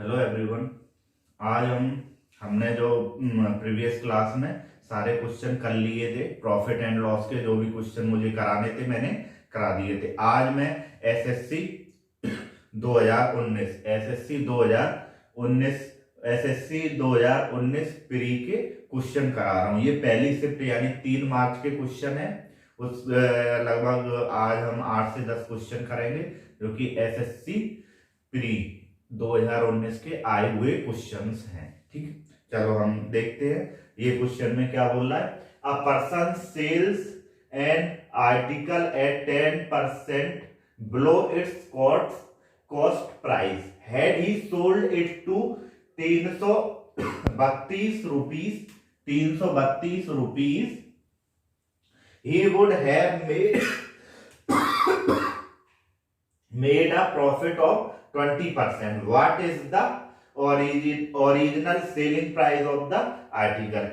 Hello everyone. आज हमने जो प्रीवियस क्लास में सारे क्वेश्चन कर लिए थे, प्रॉफिट एंड लॉस के जो भी क्वेश्चन मुझे कराने थे मैंने करा दिए थे। आज मैं एसएससी 2019 एसएससी 2019 प्री के क्वेश्चन करा रहा हूँ। ये पहली शिफ्ट यानी 3 मार्च के क्वेश्चन है। उस लगभग आज हम 8 से 10 क्वेश्चन करेंगे जो कि एसएससी प्री 2019 के आए हुए क्वेश्चंस हैं। ठीक है, चलो हम देखते हैं ये क्वेश्चन में क्या बोल रहा है। A person sells an article at 10% below its cost price. Had he sold it to 332 rupees he would have made a profit of 20%. What is the original selling price of the article?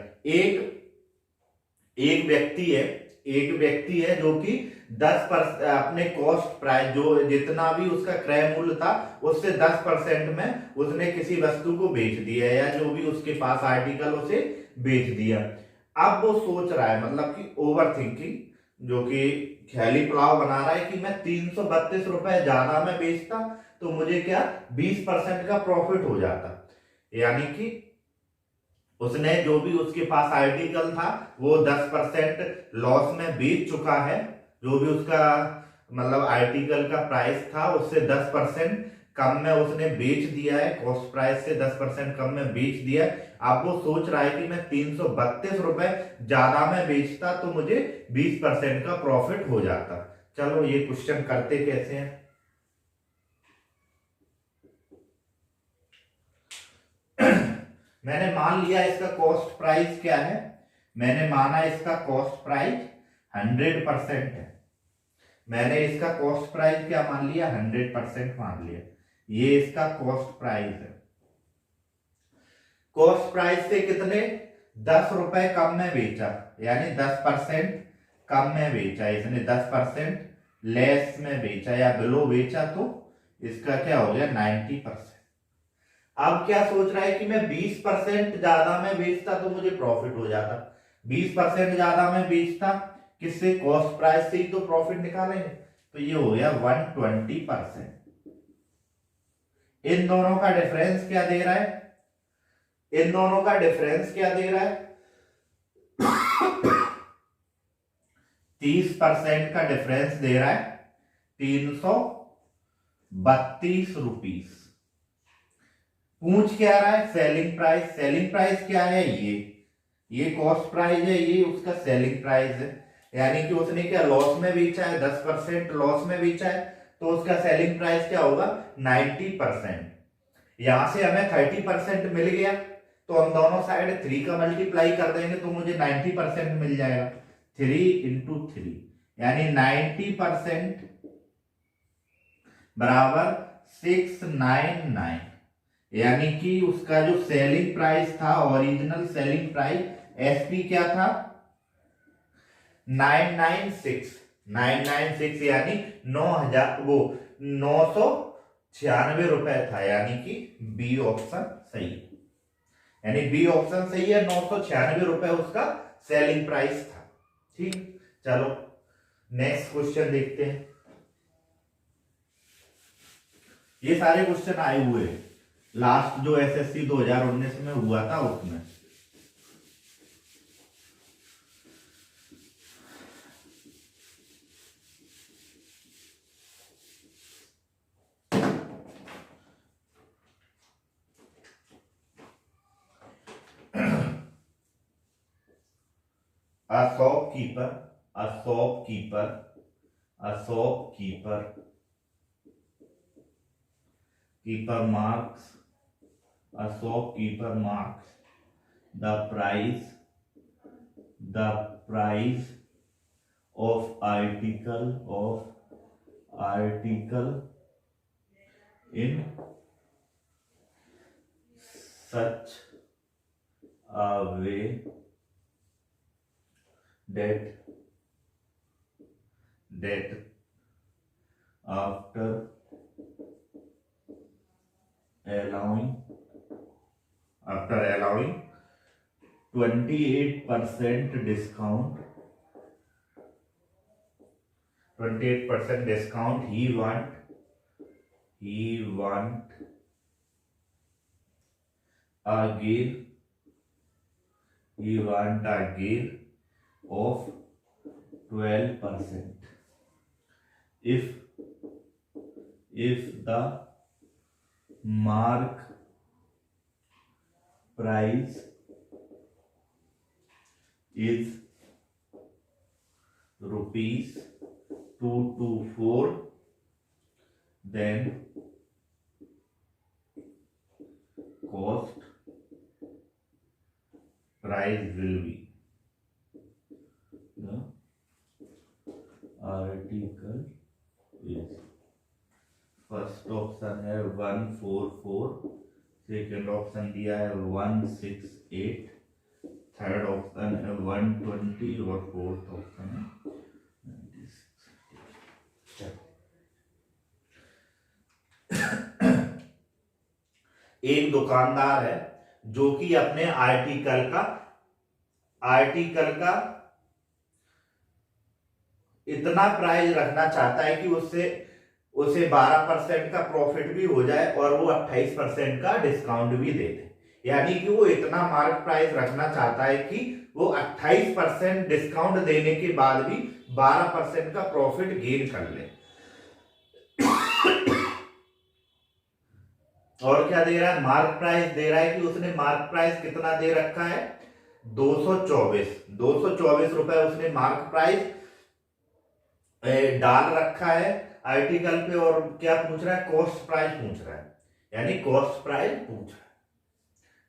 एक व्यक्ति है जो कि 10% अपने cost price जो जितना भी उसका क्रय मूल्य था उससे 10% में उसने किसी वस्तु को बेच दिया या जो भी उसके पास आर्टिकल उसे बेच दिया। अब वो सोच रहा है, मतलब कि ओवर थिंकिंग, जो कि ख्याली पुलाव बना रहा है कि मैं 332 रुपए ज्यादा में बेचता तो मुझे क्या 20% का प्रॉफिट हो जाता। यानी कि उसने जो भी उसके पास आर्टिकल था वो 10% लॉस में बेच चुका है। जो भी उसका मतलब आर्टिकल का प्राइस था उससे 10% कम में उसने बेच दिया है, कॉस्ट प्राइस से 10% कम में बेच दिया है। अब वो सोच रहा है कि मैं 332 रुपए ज्यादा में बेचता तो मुझे 20% का प्रॉफिट हो जाता। चलो ये क्वेश्चन करते कैसे हैं। मैंने मान लिया इसका कॉस्ट प्राइस क्या है। मैंने माना इसका कॉस्ट प्राइस 100% है। मैंने इसका कॉस्ट प्राइस क्या मान लिया, 100% मान लिया। ये इसका कॉस्ट प्राइस है। कॉस्ट प्राइस से कितने 10 रुपए कम में बेचा, यानी 10% कम में बेचा इसने, 10% लेस में बेचा या बिलो बेचा तो इसका क्या हो गया 90%। अब क्या सोच रहा है कि मैं 20% ज्यादा में बेचता तो मुझे प्रॉफिट हो जाता। 20% ज्यादा में बेचता किससे, कॉस्ट प्राइस से ही तो प्रॉफिट निकालेंगे। तो ये हो गया 120%। इन दोनों का डिफरेंस क्या दे रहा है, इन दोनों का डिफरेंस क्या दे रहा है 30% का डिफरेंस दे रहा है 332 रुपीस। पूछ क्या रहा है, सेलिंग प्राइस। सेलिंग प्राइस क्या है, ये कॉस्ट प्राइस है, ये उसका सेलिंग प्राइस है। यानी कि उसने क्या लॉस में बेचा है, 10% लॉस में बेचा है तो उसका सेलिंग प्राइस क्या होगा 90%। यहां से हमें 30% मिल गया तो हम दोनों साइड 3 का मल्टीप्लाई कर देंगे तो मुझे 90% मिल जाएगा। 3 इंटू 3 यानी 90% बराबर 699। यानी कि उसका जो सेलिंग प्राइस था, ओरिजिनल सेलिंग प्राइस एसपी क्या था 996 यानी 9000 वो 996 रुपए था। यानी कि बी ऑप्शन सही, यानी बी ऑप्शन सही है। 996 रुपए उसका सेलिंग प्राइस था। ठीक, चलो नेक्स्ट क्वेश्चन देखते हैं। ये सारे क्वेश्चन आए हुए हैं लास्ट जो एसएससी 2019 में हुआ था उसमें। A shopkeeper, a shopkeeper, a shopkeeper, keeper marks, a shopkeeper marks the price of article in such a way that after allowing, after allowing 28% discount, 28% discount, he want a gain of 12% if the mark price is rupees 224, then cost price will be, the article is, first option है 144, second option दिया है 168, third option है 120 और fourth option है 96। एक दुकानदार है जो कि अपने आर्टिकल का इतना प्राइस रखना चाहता है कि उसे 12% का प्रॉफिट भी हो जाए और वो 28% का डिस्काउंट भी दे दे। यानी कि वो इतना मार्क प्राइस रखना चाहता है कि वो 28% डिस्काउंट देने के बाद भी 12% का प्रॉफिट गेन कर ले। और क्या दे रहा है, मार्क प्राइस दे रहा है कि उसने मार्क प्राइस कितना दे रखा है, 224 रुपए उसने मार्क प्राइस डाल रखा है आर्टिकल पे। और क्या पूछ रहा है, कॉस्ट प्राइस पूछ रहा है, यानी कॉस्ट प्राइस पूछ रहा है।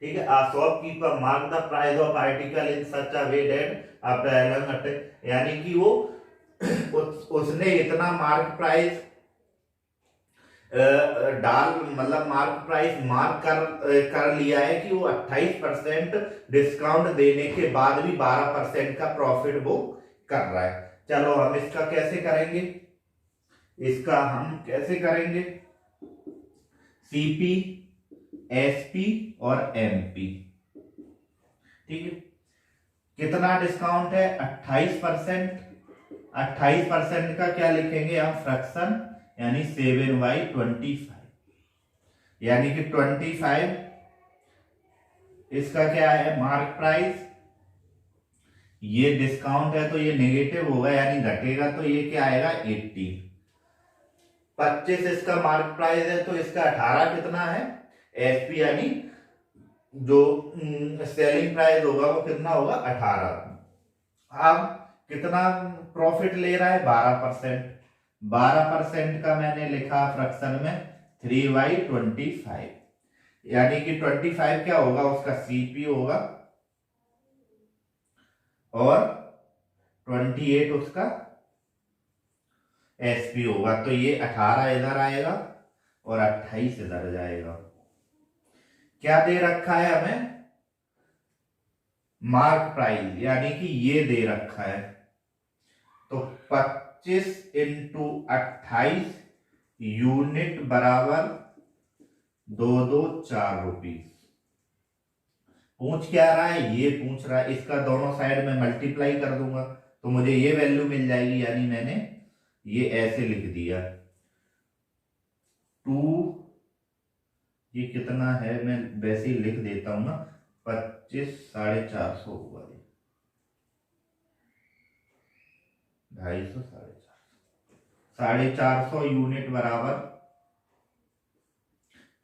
ठीक है, uh shopkeeper mark the price of article in such a way that after allowing, यानी कि वो उसने इतना मार्क प्राइस मतलब मार्क प्राइस मार्क कर लिया है कि वो 28% डिस्काउंट देने के बाद भी 12% का प्रॉफिट वो कर रहा है। चलो हम इसका कैसे करेंगे, सीपी, एसपी और एमपी। ठीक है, कितना डिस्काउंट है, 28%। 28% का क्या लिखेंगे हम, फ्रैक्शन, यानी 7/25, यानी कि 25 इसका क्या है, मार्क प्राइस। ये डिस्काउंट है तो ये नेगेटिव होगा यानी घटेगा, तो ये क्या आएगा, 80। 25 इसका मार्क प्राइस है तो इसका 18 कितना है, एसपी, यानी जो सेलिंग प्राइस होगा वो कितना होगा, 18। अब कितना प्रॉफिट ले रहा है, 12%। 12% का मैंने लिखा फ्रैक्शन में 3/25, यानी कि 25 क्या होगा, उसका सीपी होगा और 28 उसका एसपी होगा। तो ये 18 इधर आएगा और 28 इधर जाएगा। क्या दे रखा है हमें, मार्क प्राइस, यानी कि ये दे रखा है। तो 25 × 28 यूनिट बराबर 4 रुपीस। पूछ क्या रहा है, ये पूछ रहा है, इसका दोनों साइड में मल्टीप्लाई कर दूंगा तो मुझे ये वैल्यू मिल जाएगी, यानी मैंने ये ऐसे लिख दिया 2, ये कितना है मैं वैसे ही लिख देता हूं ना, 25 450 होगा, 250 450 यूनिट बराबर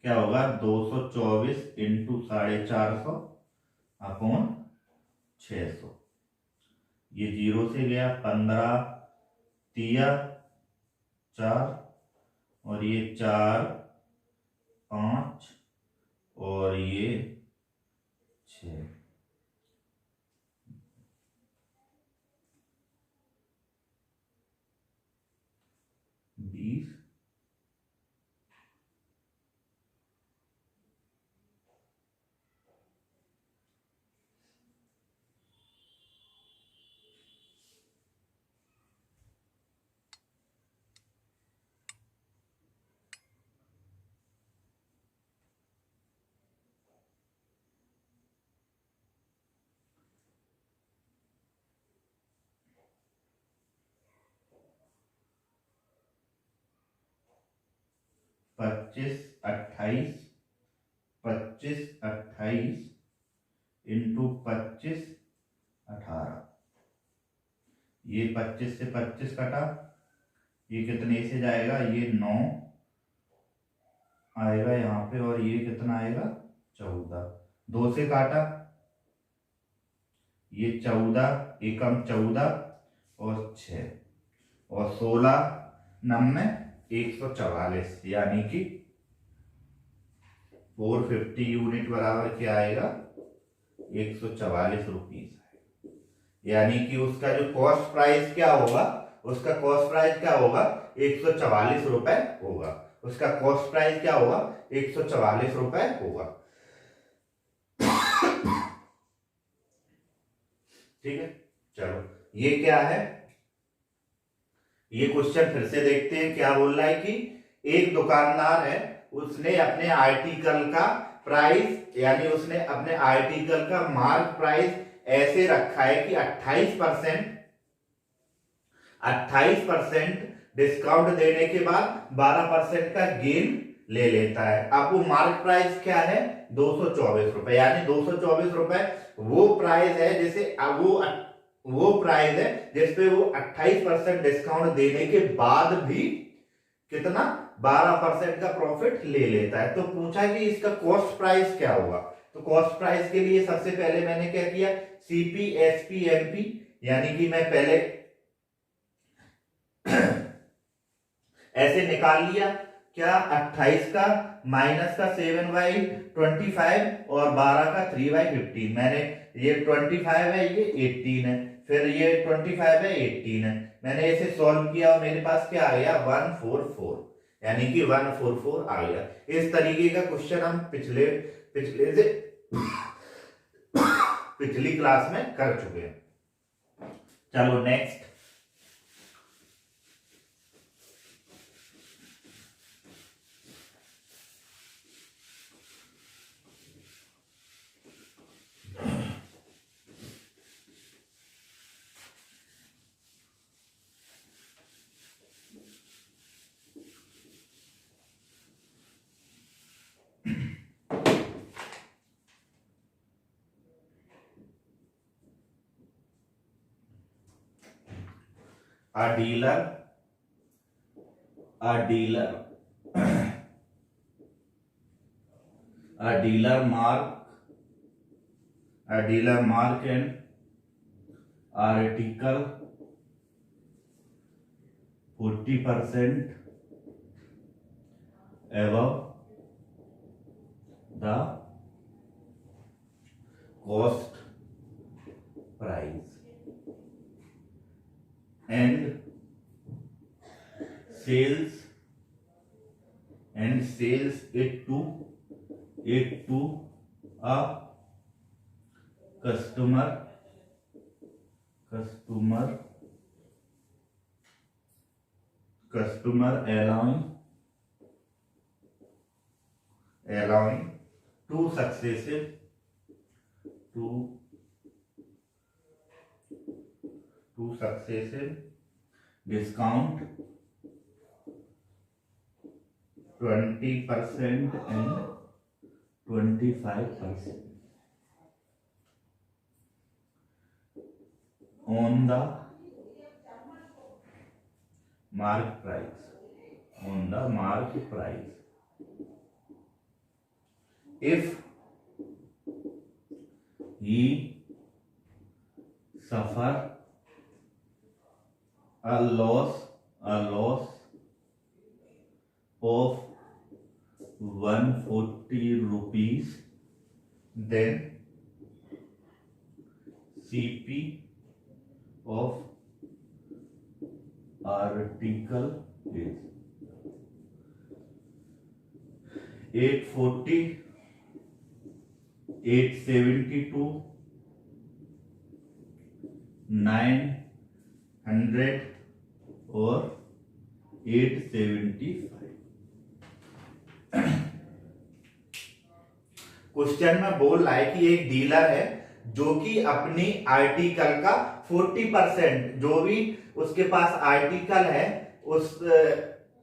क्या होगा, 224 × 450 अपॉन 600। ये 0 से गया, 15 तिया 4 और ये 4 5 और ये 6। 25 28 25 28 इंटू 25 18, ये 25 से 25 कटा, ये कितने से जाएगा, ये 9 आएगा यहाँ पे, और ये कितना आएगा 14, 2 से काटा, ये 14 एकम 14 और 6 और 16 9 144, यानी कि 450 यूनिट बराबर क्या आएगा, 144 रुपीज। यानी कि उसका जो कॉस्ट प्राइस क्या होगा, उसका कॉस्ट प्राइस क्या होगा, 144 रुपए होगा। उसका कॉस्ट प्राइस क्या होगा, 144 रुपए होगा। ठीक है, चलो ये क्या है, ये क्वेश्चन फिर से देखते हैं। क्या बोल रहा है कि एक दुकानदार है, उसने अपने आर्टिकल का प्राइस, यानी उसने अपने आर्टिकल का मार्क प्राइस ऐसे रखा है कि 28% डिस्काउंट देने के बाद 12% का गेन ले लेता है। अब वो मार्क प्राइस क्या है, 224 रुपए, यानी 224 रुपए वो प्राइस है जिसे, अब वो प्राइस है जिसपे वो 28% डिस्काउंट देने के बाद भी कितना, 12% का प्रॉफिट ले लेता है। तो पूछा कि इसका कॉस्ट प्राइस क्या होगा। तो कॉस्ट प्राइस के लिए सबसे पहले मैंने क्या किया, सीपी एसपी एमपी, यानी कि मैं पहले ऐसे निकाल लिया, क्या 28 का माइनस का 7/25 और 12 का 3/15, मैंने ये 25 है, ये 18 है, फिर ये 25 है, 18 है, मैंने इसे सॉल्व किया और मेरे पास क्या आ गया, 144, यानी कि 144 आ गया। इस तरीके का क्वेश्चन हम पिछले से पिछली क्लास में कर चुके हैं। चलो next, a dealer mark an article 40% above the cost price and sells it to a customer allowing two successive discount 20% and 25% on the mark price, if he suffer a loss of 140 rupees, then CP of article is 840, 872, 900 और 875। Question में बोल रहा है कि एक dealer है जो कि अपनी आर्टिकल का 40%, जो भी उसके पास आर्टिकल है,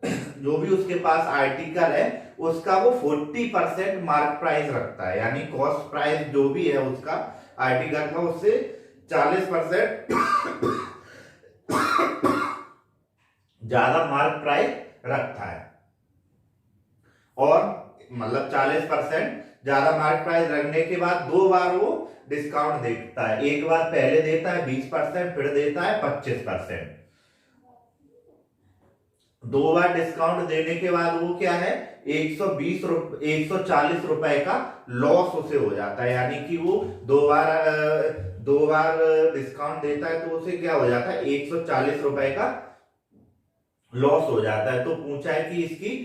जो भी उसके पास आर्टिकल है उसका वो 40% मार्क प्राइस रखता है, यानी कॉस्ट प्राइस जो भी है उसका आर्टिकल का उससे 40% ज्यादा मार्क प्राइस रखता है। और मतलब 40% ज्यादा मार्क प्राइस रखने के बाद 2 बार वो डिस्काउंट देता है। एक बार पहले देता है 20%, फिर देता है 25%। 2 बार डिस्काउंट देने के बाद वो क्या है, 140 रुपए का लॉस उसे हो जाता है। यानी कि वो 2 बार डिस्काउंट देता है तो उसे क्या हो जाता है, 140 रुपए का लॉस हो जाता है। तो पूछा है कि इसकी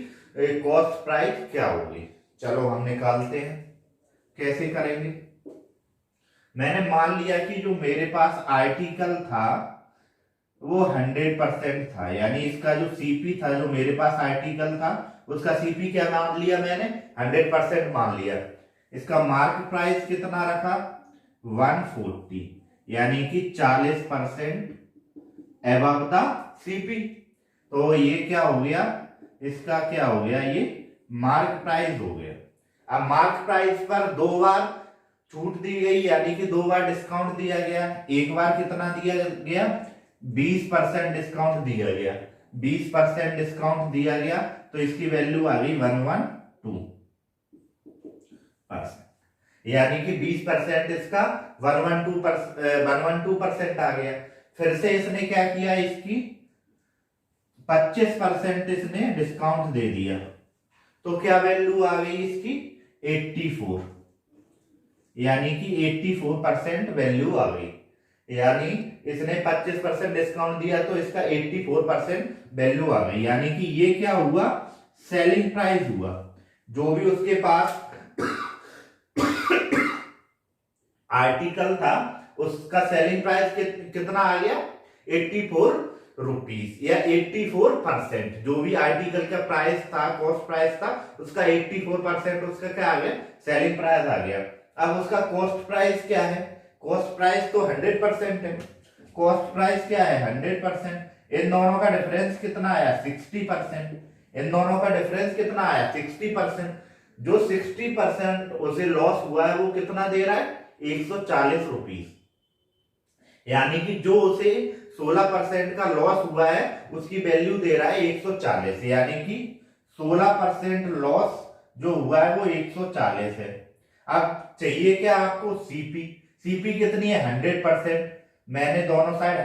कॉस्ट प्राइस क्या होगी। चलो हम निकालते हैं, कैसे करेंगे। मैंने मान लिया कि जो मेरे पास आर्टिकल था वो 100% था, यानी इसका जो सीपी था, जो मेरे पास आर्टिकल था उसका सीपी क्या मान लिया मैंने, 100% मान लिया। इसका मार्क प्राइस कितना रखा, 140, यानी कि 40% एबव द सीपी। तो ये क्या हो गया, इसका क्या हो गया, ये मार्क प्राइस हो गया। अब मार्क प्राइस पर 2 बार छूट दी गई, यानी कि 2 बार डिस्काउंट दिया गया। एक बार कितना दिया गया, 20% डिस्काउंट दिया गया। 20% डिस्काउंट दिया गया तो इसकी वैल्यू आ गई 112%, यानी कि 20% इसका 112% आ गया। फिर से इसने क्या किया, इसकी 25% इसने डिस्काउंट दे दिया, तो क्या वैल्यू आ गई इसकी 84, यानी कि 84% वैल्यू आ गई। यानी इसने 25% डिस्काउंट दिया तो इसका 84% वैल्यू आ गई। यानी कि ये क्या हुआ, सेलिंग प्राइस हुआ। जो भी उसके पास आर्टिकल था उसका सेलिंग प्राइस कितना आ गया, 84 रुपीस, या 84%। जो भी आर्टिकल का प्राइस था, कॉस्ट प्राइस था, उसका 84% उसका क्या आ गया, सेलिंग प्राइस आ गया। अब उसका कॉस्ट प्राइस क्या है, कॉस्ट प्राइस तो 100% है। कॉस्ट प्राइस क्या है, 100%। इन दोनों का डिफरेंस कितना आया, 60%। इन दोनों का डिफरेंस कितना आया, 60%। जो 60% उसे लॉस हुआ है वो कितना दे रहा है, 140 रुपीस। यानी कि जो उसे 16% का लॉस हुआ है उसकी वैल्यू दे रहा है 140, यानी कि 16% लॉस जो हुआ है वो 140 है। अब चाहिए क्या आपको, सीपी। सीपी कितनी है, 100%। मैंने दोनों साइड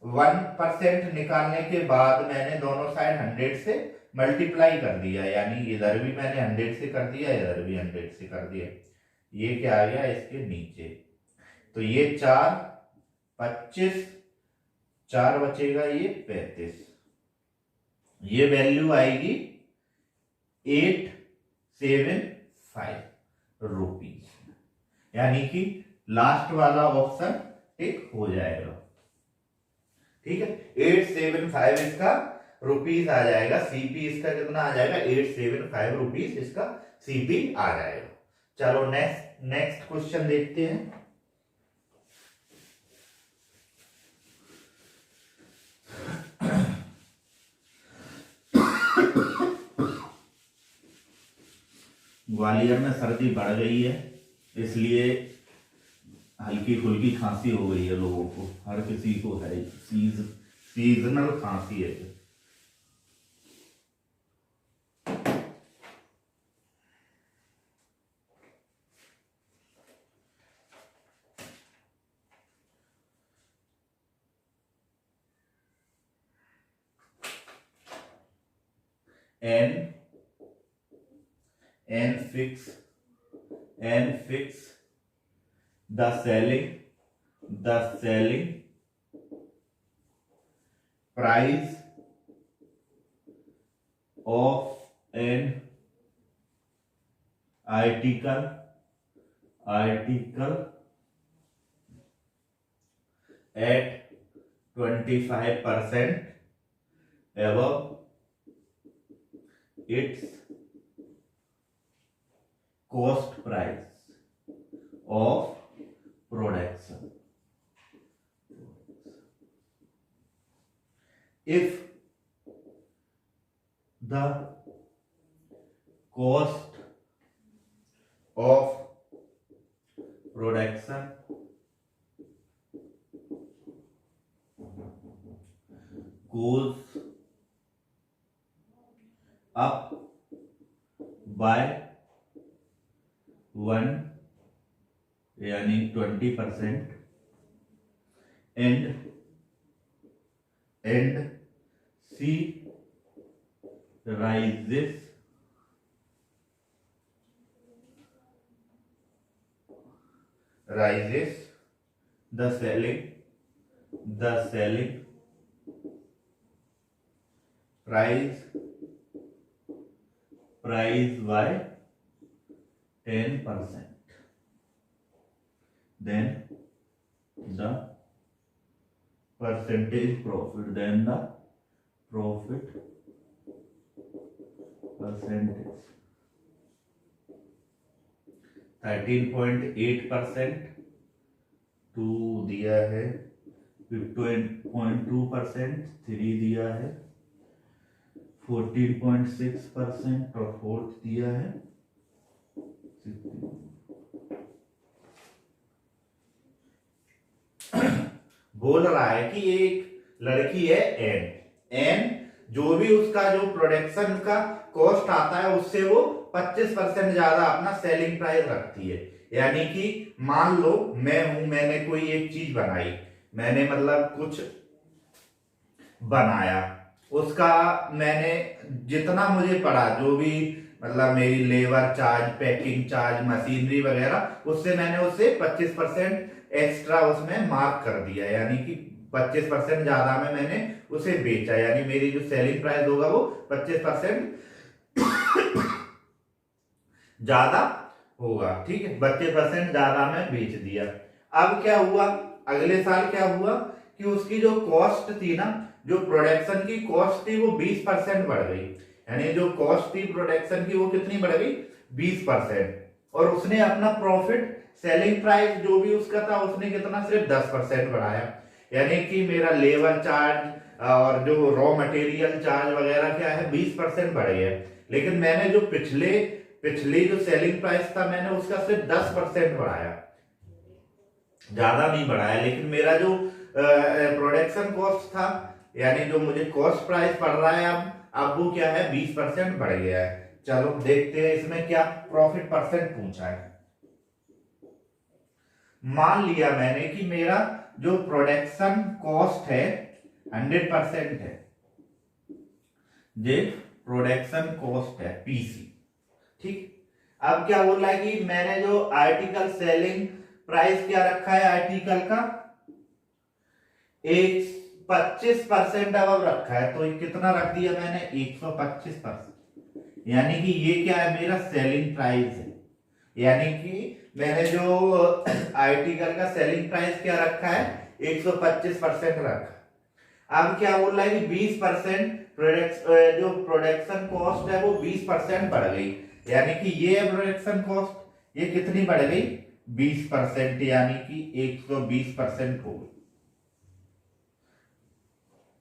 1% निकालने के बाद मैंने दोनों साइड 100 से मल्टीप्लाई कर दिया, यानी इधर भी मैंने 100 से कर दिया, इधर भी 100 से कर दिया। ये क्या आ गया इसके नीचे, तो ये 4 25, 4 बचेगा, ये 35। ये वैल्यू आएगी 875 रुपीज, यानी कि लास्ट वाला ऑप्शन टिक हो जाएगा। ठीक है, 875 इसका रुपीज आ जाएगा। सीपी इसका कितना आ जाएगा, 875 रुपीज इसका सीपी आ जाएगा। चलो नेक्स्ट क्वेश्चन देखते हैं। ग्वालियर में सर्दी बढ़ गई है, इसलिए हल्की फुल्की खांसी हो गई है लोगों को, हर किसी को है, सीजनल खांसी है। and fix the selling price of an article at 25% above its cost price of production. If the cost of production goes up by 1 यानी 20% and C rises the selling price by 10%, then the percentage profit, then the profit percentage 13.8%, 2 दिया है, 15.2%, 3 दिया है, 14.6% और 4 दिया है, 16। बोल रहा है कि एक लड़की है एन जो भी उसका जो प्रोडक्शन का कॉस्ट आता है उससे वो 25% ज्यादा अपना सेलिंग प्राइस रखती है। यानी कि मान लो मैं हूं, मैंने कोई एक चीज बनाई, मैंने मतलब कुछ बनाया, उसका मैंने जितना मुझे पड़ा, जो भी मतलब मेरी labour charge, packing charge, machinery वगैरह, उससे मैंने उसे 25% एक्स्ट्रा उसमें मार्क कर दिया, यानी कि 25% ज्यादा में मैंने उसे बेचा, यानी मेरी जो सेलिंग प्राइस होगा वो 25% ज्यादा होगा। ठीक है, 25% ज्यादा में बेच दिया। अब क्या हुआ, अगले साल क्या हुआ कि उसकी जो कॉस्ट थी ना, जो प्रोडक्शन की कॉस्ट थी वो 20% बढ़ गई, यानी जो कॉस्ट थी प्रोडक्शन की वो कितनी बढ़ गई, 20%। और उसने अपना प्रॉफिट, सेलिंग प्राइस जो भी उसका था, उसने कितना, सिर्फ 10% बढ़ाया। यानी कि मेरा लेबर चार्ज और जो रॉ मटेरियल चार्ज वगैरह क्या है, 20% बढ़ गया, लेकिन मैंने जो पिछली जो सेलिंग प्राइस था मैंने उसका सिर्फ 10% बढ़ाया, ज्यादा नहीं बढ़ाया। लेकिन मेरा जो प्रोडक्शन कॉस्ट था, यानी जो मुझे कॉस्ट प्राइस पड़ रहा है अब वो क्या है, 20% बढ़ गया है। चलो देखते हैं इसमें क्या प्रॉफिट परसेंट पूछा है। मान लिया मैंने कि मेरा जो प्रोडक्शन कॉस्ट है 100% है, ये प्रोडक्शन कॉस्ट है पीसी। ठीक, अब क्या बोल रहा है कि मैंने जो आर्टिकल सेलिंग प्राइस क्या रखा है आर्टिकल का, 25% अब रखा है, तो कितना रख दिया मैंने, 125%। यानी कि ये क्या है, मेरा सेलिंग प्राइस है। यानी कि मैंने जो आर्टिकल का सेलिंग प्राइस क्या रखा है, 125% रखा। अब क्या बोल रहा है कि 20% जो प्रोडक्शन कॉस्ट है वो 20% बढ़ गई, यानी कि ये प्रोडक्शन कॉस्ट, ये कितनी बढ़ गई, 20%, यानी कि 120% हो गई।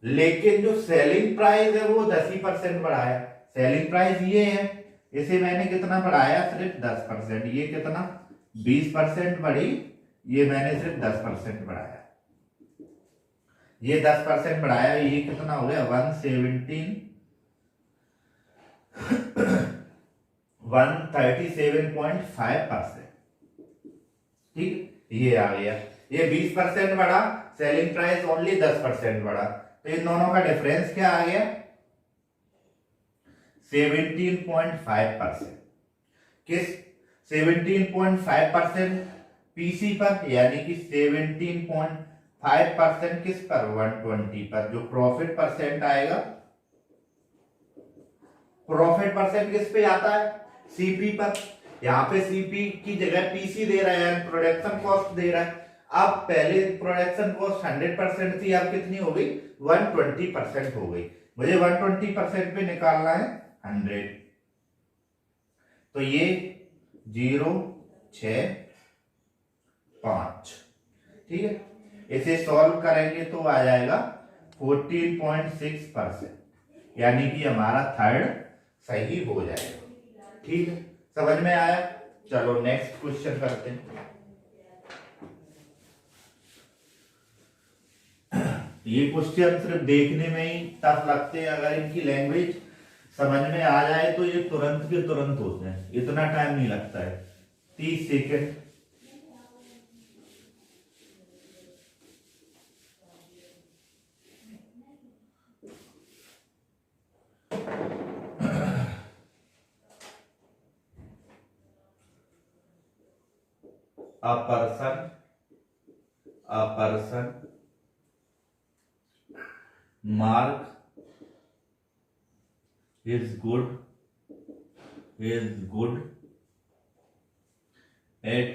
लेकिन जो सेलिंग प्राइस है वो 10% बढ़ाया। सेलिंग प्राइस ये है, इसे मैंने कितना बढ़ाया, सिर्फ 10%। ये कितना, 20% बढ़ी, ये मैंने सिर्फ 10% बढ़ाया। ये 10% बढ़ाया, ये कितना हो गया, 137.5%। ठीक, ये आ गया, ये 20% बढ़ा, सेलिंग प्राइस ओनली 10% बढ़ा, तो इन दोनों का डिफरेंस क्या आ गया, 17.5%। किस 17.5% पीसी पर, यानी कि 17.5% किस पर, 120 पर। जो प्रॉफिट परसेंट आएगा, प्रॉफिट परसेंट किस पे आता है, सीपी पर। यहां पे सीपी की जगह पीसी दे रहा है, प्रोडक्शन कॉस्ट दे रहा है। अब पहले प्रोडक्शन कॉस्ट 100% थी, अब कितनी हो गई, 120% हो गई। मुझे 120% पे निकालना है 100, तो ये 0, 6, 5। ठीक है, इसे सॉल्व करेंगे तो आ जाएगा 14.6%, यानी कि हमारा थर्ड सही हो जाएगा। ठीक है, समझ में आया। चलो नेक्स्ट क्वेश्चन करते हैं। ये क्वेश्चन सिर्फ देखने में ही टफ लगते हैं, अगर इनकी लैंग्वेज समझ में आ जाए तो ये तुरंत के तुरंत होते हैं, इतना टाइम नहीं लगता है, 30 second. a person mark is good at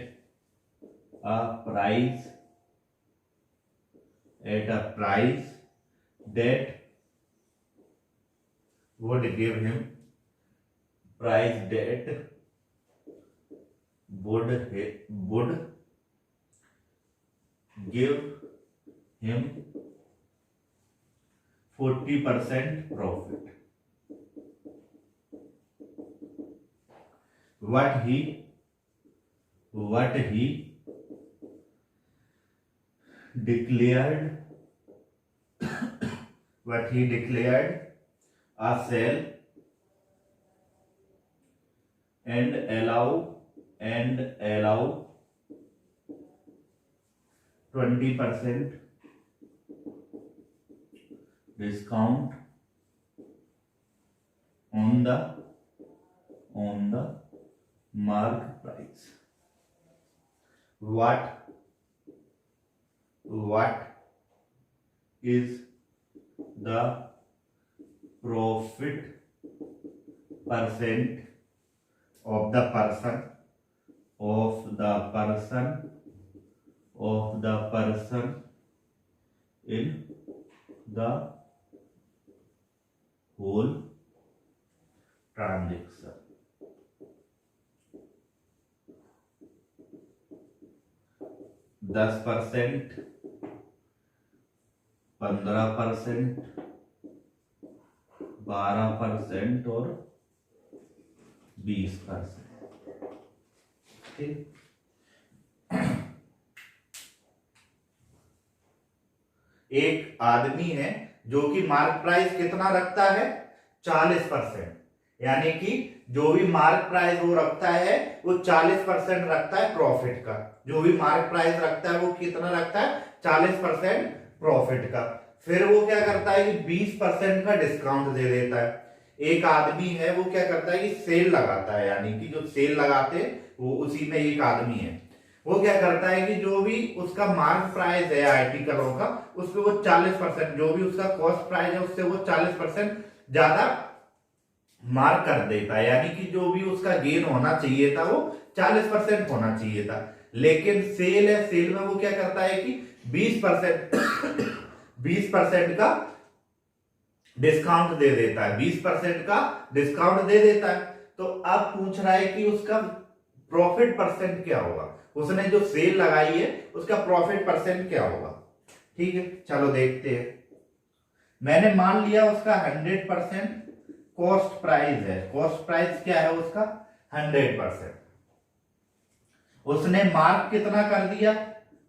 a price that would give him give him 40% profit. What he declared a sell and allow 20% discount on the market price. What is the profit percent of the person in the whole transaction? %, 15%, 12% और 20%। ठीक, एक आदमी है जो कि mark price कितना रखता है, 40%, यानी कि जो भी मार्क प्राइस वो रखता है वो 40% रखता है प्रॉफिट का। जो भी मार्क प्राइस रखता है वो कितना रखता है, 40% प्रॉफिट का। फिर वो क्या करता है कि 20% का डिस्काउंट दे देता है। एक आदमी है वो क्या करता है कि सेल लगाता है, यानी कि जो सेल लगाते हैं वो उसी में एक आदमी है। वो क्या करता है कि जो भी उसका मार्क प्राइस है आर्टिकलों का, उस पर वो 40%, जो भी उसका कॉस्ट प्राइस है उससे वो 40% ज्यादा मार्क कर देता है, यानी कि जो भी उसका गेन होना चाहिए था वो 40% होना चाहिए था। लेकिन सेल है, सेल में वो क्या करता है कि 20% 20% का डिस्काउंट दे देता है, 20% का डिस्काउंट दे देता है। तो अब पूछ रहा है कि उसका प्रॉफिट परसेंट क्या होगा, उसने जो सेल लगाई है उसका प्रॉफिट परसेंट क्या होगा। ठीक है, चलो देखते हैं। मैंने मान लिया उसका 100% कॉस्ट प्राइस है। कॉस्ट प्राइस क्या है उसका, 100%। उसने मार्क कितना कर दिया,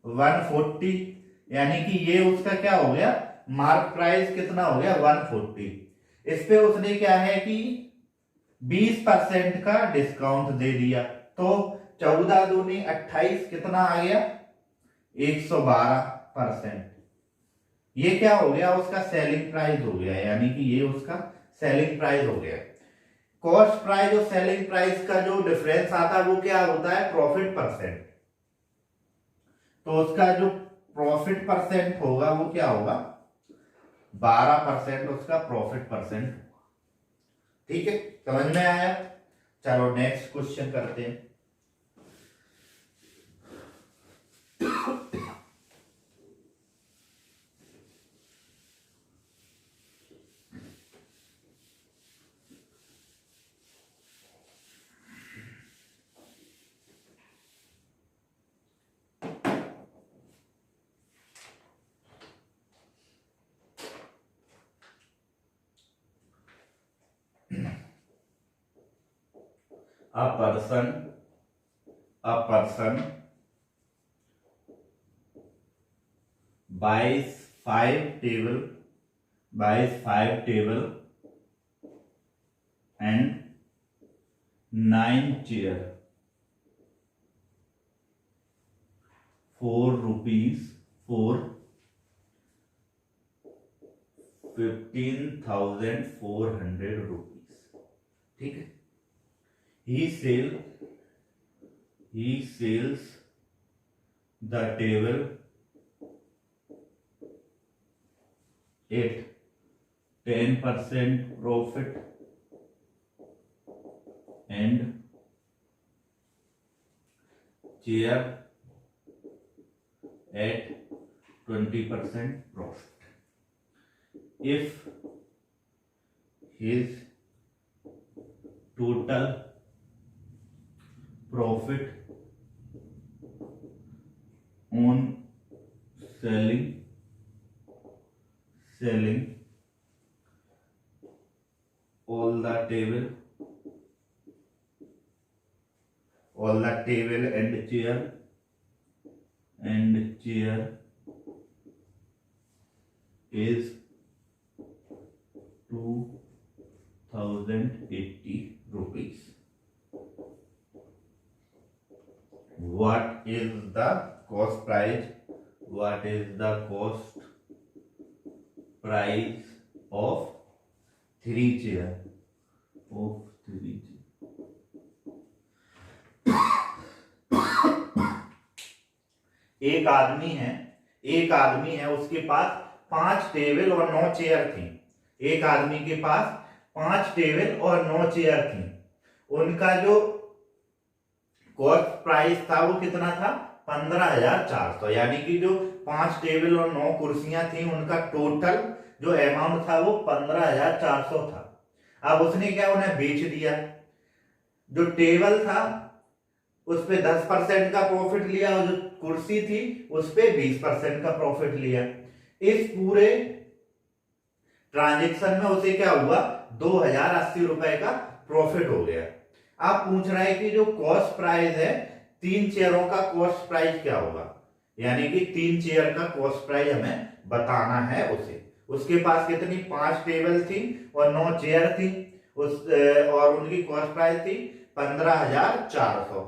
140, यानी कि ये उसका क्या हो गया, मार्क प्राइस कितना हो गया, 140। इस पे उसने क्या है कि 20% का डिस्काउंट दे दिया, तो 14 दूनी 28, कितना आ गया, 112%। ये क्या हो गया, उसका सेलिंग प्राइस हो गया, यानी कि ये उसका सेलिंग प्राइस हो गया। कॉस्ट प्राइस और सेलिंग प्राइस का जो डिफरेंस आता है वो क्या होता है, प्रॉफिट परसेंट। तो उसका जो प्रॉफिट परसेंट होगा वो क्या होगा, 12% उसका प्रॉफिट परसेंट। ठीक है, समझ में आया। चलो नेक्स्ट क्वेश्चन करते हैं। a person buys five table and 9 chair for 15,400 rupees. ठीक है. He sells the table at 10% profit and chair at 20% profit. If his total profit on selling all the table and chair is 2,080 rupees. What is the cost price? What is the cost price of 3 chair? एक आदमी है उसके पास 5 table और 9 chair थी. एक आदमी के पास 5 table और 9 चेयर थी. उनका जो कॉस्ट प्राइस था वो कितना था? 15,400. यानी कि जो 5 टेबल और 9 कुर्सियां थी उनका टोटल जो अमाउंट था वो 15,400 था. अब उसने क्या उन्हें बेच दिया. जो टेबल था उस पे 10% का प्रॉफिट लिया और जो कुर्सी थी उस पे 20% का प्रॉफिट लिया. इस पूरे ट्रांजेक्शन में उसे क्या हुआ? 2,080 रुपए का प्रॉफिट हो गया. आप पूछ रहे हैं कि जो कॉस्ट प्राइस है 3 चेयरों का कॉस्ट प्राइस क्या होगा, यानी कि 3 चेयर का कॉस्ट प्राइस हमें बताना है उसे. उसके पास कितनी? 5 टेबल थी और 9 चेयर थी और उनकी कॉस्ट प्राइस थी 15,400.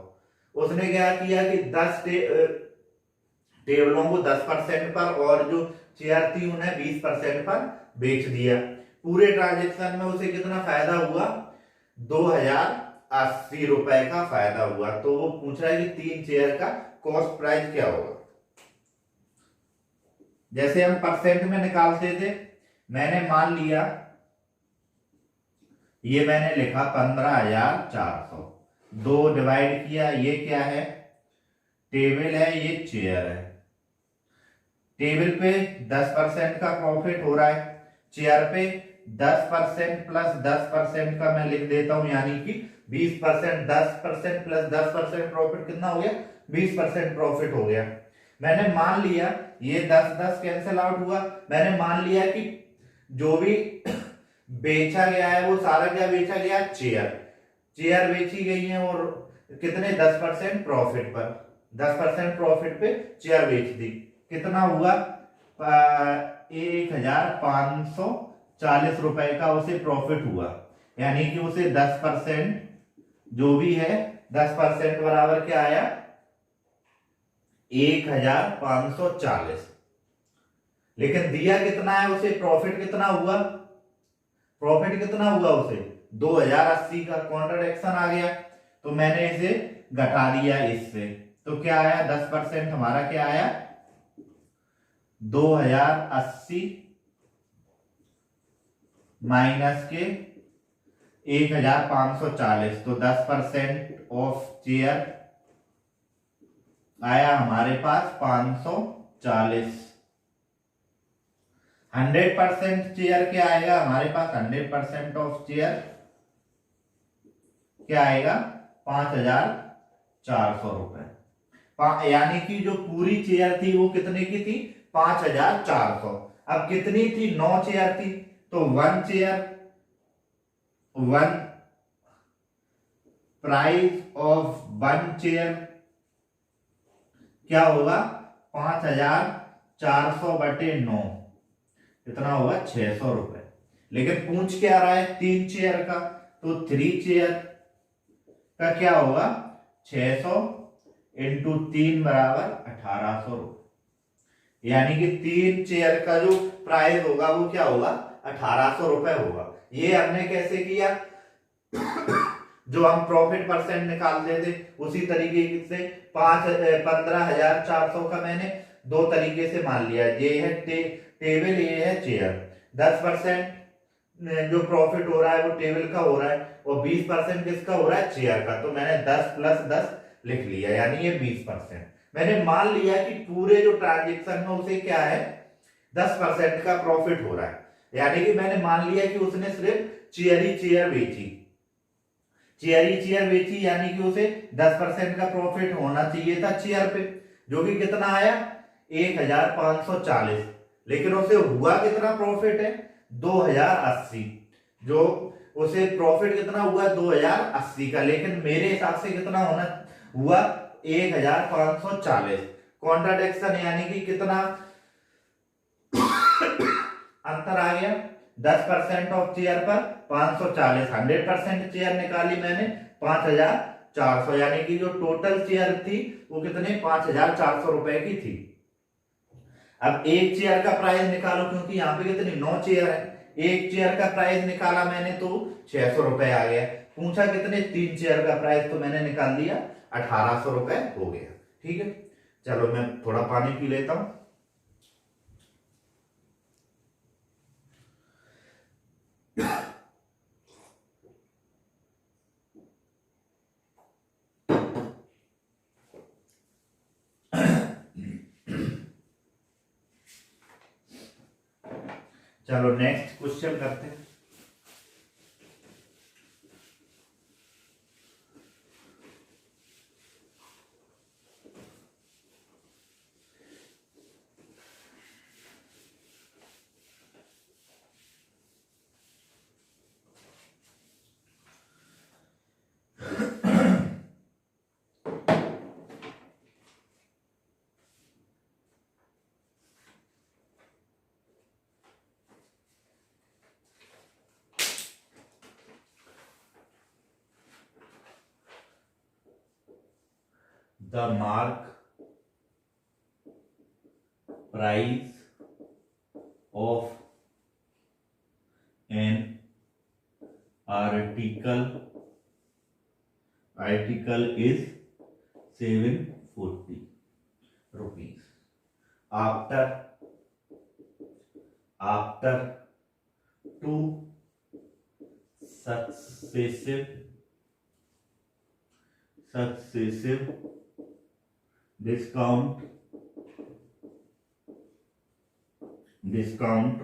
उसने क्या किया कि 10 टेबलों को 10% पर और जो चेयर थी उन्हें 20% पर बेच दिया. पूरे ट्रांजेक्शन में उसे कितना फायदा हुआ? 2,080 रुपए का फायदा हुआ. तो वो पूछ रहा है कि 3 चेयर का कॉस्ट प्राइस क्या होगा. जैसे हम परसेंट में निकालते थे, मैंने मान लिया ये मैंने लिखा 15,400, 2 डिवाइड किया. ये क्या है? टेबल है, ये चेयर है. टेबल पे 10% का प्रॉफिट हो रहा है, चेयर पे 10% प्लस 10% का मैं लिख देता हूं, यानी कि 20%. 10% प्लस 10% प्रॉफिट कितना हो गया? 20% प्रॉफिट हो गया. मैंने मान लिया ये 10 कैंसिल आउट हुआ. मैंने मान लिया कि जो भी बेचा गया है वो सारा क्या बेचा गया? चेयर बेची गई है और कितने? 10% प्रॉफिट पर. 10% प्रॉफिट पे चेयर बेच दी. कितना हुआ? 1,540 रुपए का उसे प्रॉफिट हुआ. यानी कि उसे 10% जो भी है 10% बराबर क्या आया? 1,540. लेकिन दिया कितना है उसे? प्रॉफिट कितना हुआ? प्रॉफिट कितना हुआ उसे? 2,080 का. कॉन्ट्रडिक्शन आ गया तो मैंने इसे घटा दिया इससे. तो क्या आया? 10% हमारा क्या आया? 2,080 माइनस के 1,540. तो 10% ऑफ चेयर आया हमारे पास 540. 100% चेयर क्या आएगा हमारे पास? 100% ऑफ चेयर क्या आएगा? 5,400 रुपए. यानी कि जो पूरी चेयर थी वो कितने की थी? 5,400. अब कितनी थी? 9 चेयर थी. तो 1 chair 1 price of one chair क्या होगा 5400/9, कितना होगा 600 रुपए। लेकिन पूछ क्या रहा है 3 चेयर का, तो 3 चेयर का क्या होगा 600 इंटू 3 बराबर 1800 रुपए। यानी कि 3 चेयर का जो प्राइस होगा वो क्या होगा 1800 रुपए होगा। ये हमने कैसे किया जो हम प्रॉफिट परसेंट निकालते थे उसी तरीके से 15,400 का मैंने दो तरीके से मान लिया। ये है टेबल, ये है चेयर। 10% जो प्रॉफिट हो रहा है वो टेबल का हो रहा है और 20% किसका हो रहा है चेयर का। तो मैंने 10 + 10 लिख लिया, यानी ये 20%। मैंने मान लिया कि पूरे जो ट्रांजेक्शन में उसे क्या है 10% का प्रॉफिट हो रहा है। यानी कि मैंने मान लिया कि उसने सिर्फ चेयर ही चेयर बेची, यानी कि उसे 10% का प्रॉफिट होना चाहिए था चेयर पे, जो कि कितना आया 1540। लेकिन उसे हुआ कितना प्रॉफिट है 2080। जो उसे प्रॉफिट कितना हुआ 2080 का, लेकिन मेरे हिसाब से कितना होना हुआ 1540। कॉन्ट्राडिक्शन यानी कि कितना अंतर आ गया 10% ऑफ चेयर पर 540। 100% चेयर निकाली मैंने 5400, यानी कि जो टोटल चेयर थी वो कितने 5400 रुपए की थी। अब एक चेयर का प्राइस निकालो, क्योंकि यहाँ पे कितनी 9 चेयर है। एक चेयर का प्राइस निकाला मैंने तो 600 रुपए आ गया। पूछा कितने 3 चेयर का प्राइस, तो मैंने निकाल दिया 1800 रुपए हो गया। ठीक है, चलो मैं थोड़ा पानी पी लेता हूं। चलो नेक्स्ट क्वेश्चन करते हैं। The mark price of an article is 740 rupees after two successive discount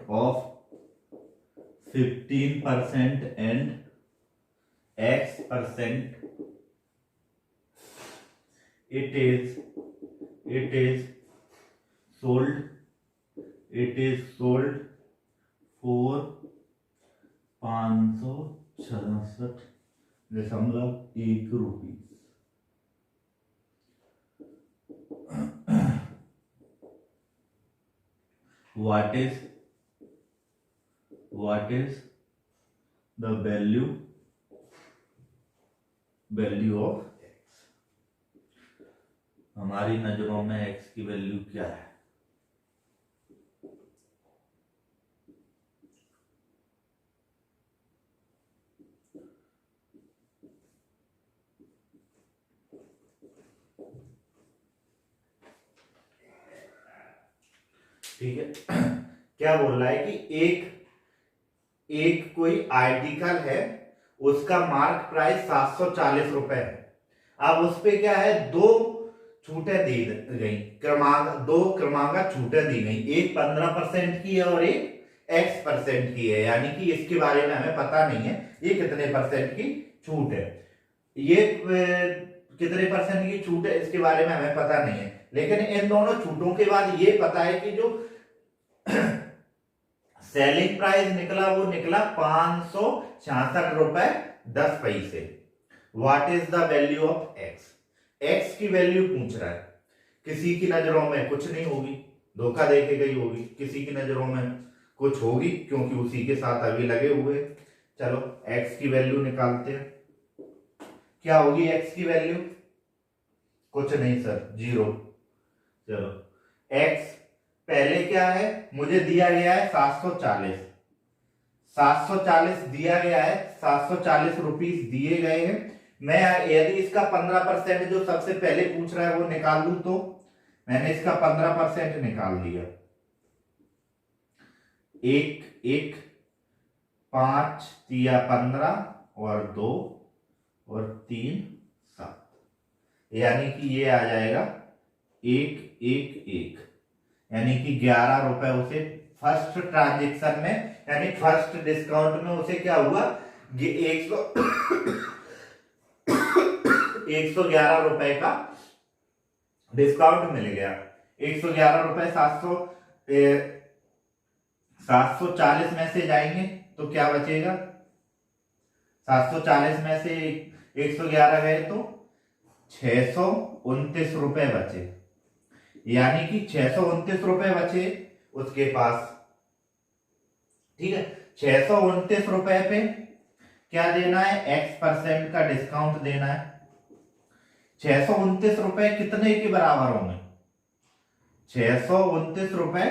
of 15% and X%, it is sold for 566.1 rupees. What is the value of x? हमारी नजरों में x की वैल्यू क्या है? ठीक है, क्या बोल रहा है कि एक कोई आर्टिकल है, उसका मार्क प्राइस 740 रुपए है। अब उस पे क्या है दो छूटें दी गई, दो क्रमांक छूटें दी गई, एक 15% की है और एक X% की है। यानी कि इसके बारे में हमें पता नहीं है ये कितने परसेंट की छूट है, ये कितने परसेंट की छूट है इसके बारे में हमें पता नहीं है। लेकिन इन दोनों छूटों के बाद ये पता है कि जो सेलिंग प्राइस निकला वो निकला 566 रुपए 10 पैसे। What is the value of x. X की वैल्यू पूछ रहा है। किसी की नजरों में कुछ नहीं होगी, धोखा दे के गई होगी, किसी की नजरों में कुछ होगी क्योंकि उसी के साथ अभी लगे हुए। चलो एक्स की वैल्यू निकालते हैं। क्या होगी एक्स की वैल्यू? कुछ नहीं सर, 0। चलो एक्स पहले क्या है, मुझे दिया गया है 740। 740 दिया गया है, 740 रुपीस दिए गए हैं। मैं यदि इसका 15% जो सबसे पहले पूछ रहा है वो निकाल लूं तो मैंने इसका 15% निकाल दिया। एक एक 5 तिया 15 और 2 और 3 7, यानी कि ये आ जाएगा 111, यानी कि 11 रुपए उसे फर्स्ट ट्रांजेक्शन में, यानी फर्स्ट डिस्काउंट में उसे क्या हुआ, ये 111 रुपए का डिस्काउंट मिल गया। 111 रुपए 740 में से जाएंगे तो क्या बचेगा, 740 में से 111 गए तो 629 रुपए बचे, यानी कि 629 रुपए बचे उसके पास। ठीक है, 629 रुपए पे क्या देना है, X% का डिस्काउंट देना है। 629 रुपए कितने के बराबर होंगे, 629 रुपए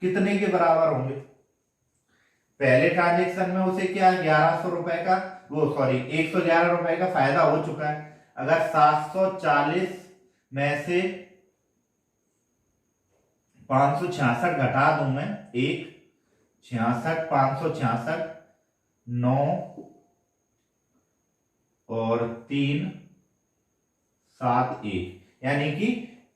कितने के बराबर होंगे? पहले ट्रांजेक्शन में उसे क्या 1100 रुपए का, वो सॉरी 111 रुपए का फायदा हो चुका है। अगर 740 में से 566 घटा दूं मैं, 1 66 566 9 और 3 7 1, यानी कि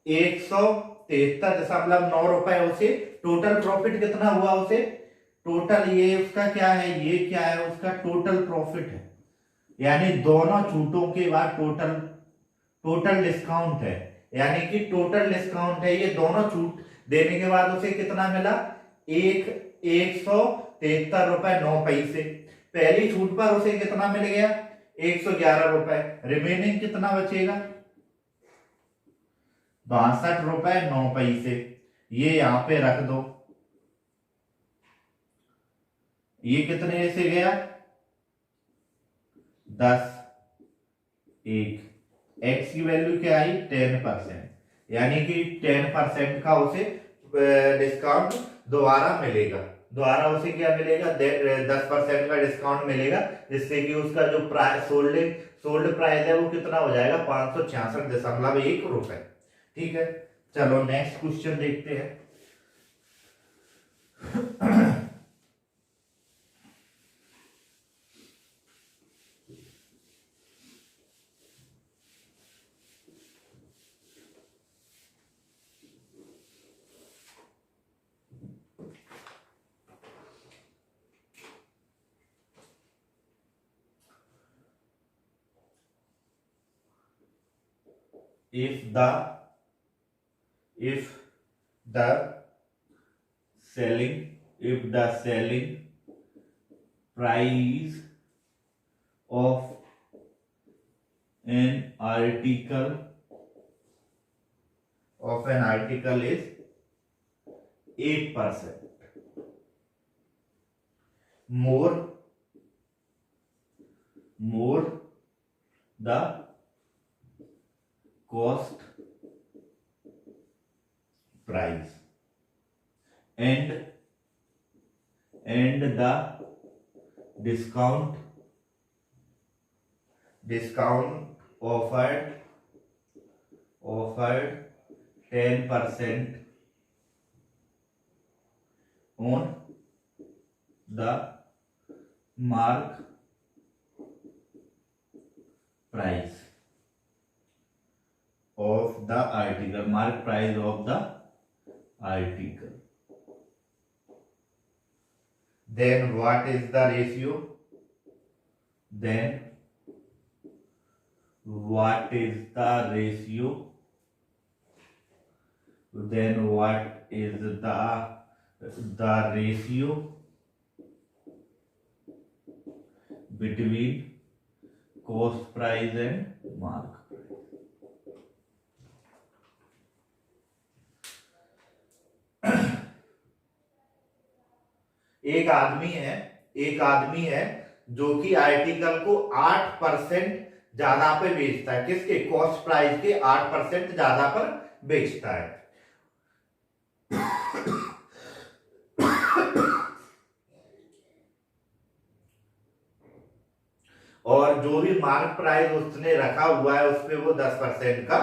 173.9 रुपए उसे टोटल प्रॉफिट कितना हुआ उसे, टोटल ये उसका क्या है, ये क्या है उसका टोटल प्रॉफिट है, यानी दोनों छूटों के बाद टोटल डिस्काउंट है, यानी कि टोटल डिस्काउंट है ये दोनों छूट देने के बाद उसे कितना मिला, 173.9 रुपए। पहली छूट पर उसे कितना मिल गया, 111 रुपए। रिमेनिंग कितना बचेगा, 62.9 रुपए। ये यहां पे रख दो, ये कितने से गया, 10 1। एक्स की वैल्यू क्या आई, 10%, यानी कि 10% का उसे डिस्काउंट दोबारा मिलेगा। दोबारा उसे क्या मिलेगा, 10% का डिस्काउंट मिलेगा, जिससे कि उसका जो प्राइस सोल्ड प्राइस है वो कितना हो जाएगा, 566.1 रुपए। ठीक है, चलो नेक्स्ट क्वेश्चन देखते हैं। if the selling price of an article is 8% more the cost price and the discount offered 10% on the mark price of the article, mark price of the article, then what is the ratio? Then what is the ratio? Then what is the ratio between cost price and mark. एक आदमी है जो कि article को 8% ज्यादा पे बेचता है, किसके, कॉस्ट प्राइस के 8% ज्यादा पर बेचता है। और जो भी मार्क प्राइस उसने रखा हुआ है उस पे वो 10% का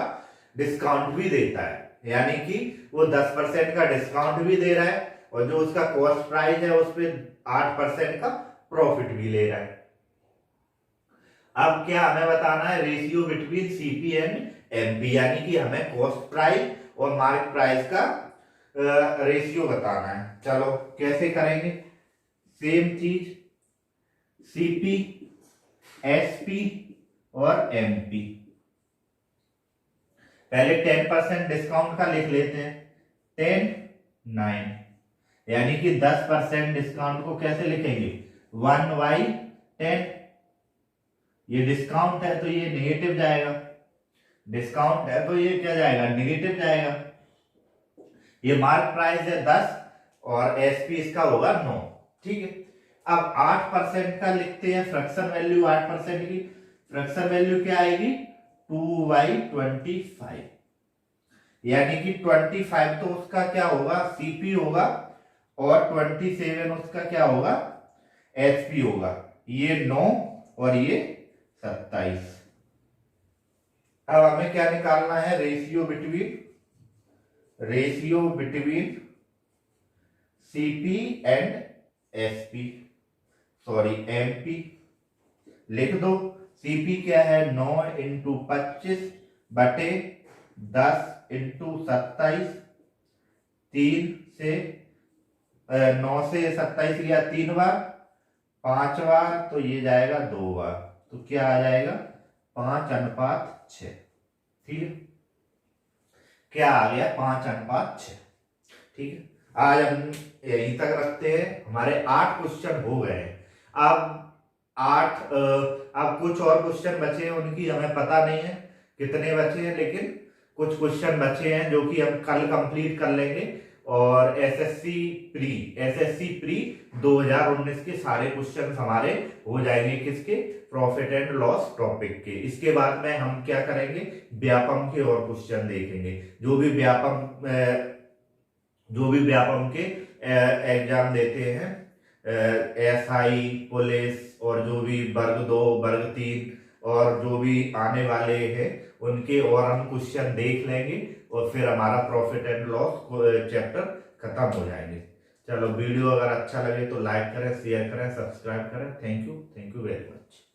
डिस्काउंट भी देता है, यानी कि वो 10% का डिस्काउंट भी दे रहा है और जो उसका कॉस्ट प्राइस है उस पे 8% का प्रॉफिट भी ले रहा है। अब क्या हमें बताना है, ratio between CP and MP, यानी कि हमें कॉस्ट प्राइस और मार्क प्राइस का रेशियो बताना है। चलो कैसे करेंगे, सेम चीज, सीपी, एसपी और एमपी। पहले 10% डिस्काउंट का लिख लेते हैं, 10 9, यानी कि 10% डिस्काउंट को कैसे लिखेंगे, 1/10। ये डिस्काउंट है तो ये नेगेटिव जाएगा, डिस्काउंट है तो ये क्या जाएगा, नेगेटिव जाएगा। ये मार्क प्राइस है 10 और एसपी इसका होगा 9, ठीक है। अब 8% का लिखते हैं, फ्रैक्शन वैल्यू 8% की, फ्रैक्शन वैल्यू क्या आएगी, 2/25, यानी कि 25 तो उसका क्या होगा, सीपी होगा और 27 उसका क्या होगा, एचपी होगा। ये 9 और ये 27। अब हमें क्या निकालना है, ratio between CP and SP, sorry MP. लिख दो, सीपी क्या है, 9 × 25 बटे 10 × 27, 3 से 9 से 27 गया 3 बार, 5 बार तो ये जाएगा 2 बार, तो क्या आ जाएगा, 5:6, ठीक है। क्या आ गया, 5:6, ठीक है। आज हम यहीं तक रखते हैं, हमारे 8 क्वेश्चन हो गए हैं। अब कुछ और क्वेश्चन बचे हैं, उनकी हमें पता नहीं है कितने बचे हैं, लेकिन कुछ क्वेश्चन बचे हैं जो कि हम कल कंप्लीट कर लेंगे। और एसएससी प्री 2019 के सारे क्वेश्चन हमारे हो जाएंगे, किसके, प्रॉफिट एंड लॉस टॉपिक के। इसके बाद में हम क्या करेंगे, व्यापम के और क्वेश्चन देखेंगे, जो भी व्यापम के एग्जाम देते हैं, एसआई, पुलिस और जो भी वर्ग 2 वर्ग 3 और जो भी आने वाले हैं उनके और हम क्वेश्चन देख लेंगे और फिर हमारा प्रॉफिट एंड लॉस चैप्टर खत्म हो जाएंगे। चलो वीडियो अगर अच्छा लगे तो लाइक करें, शेयर करें, सब्सक्राइब करें। Thank you very much.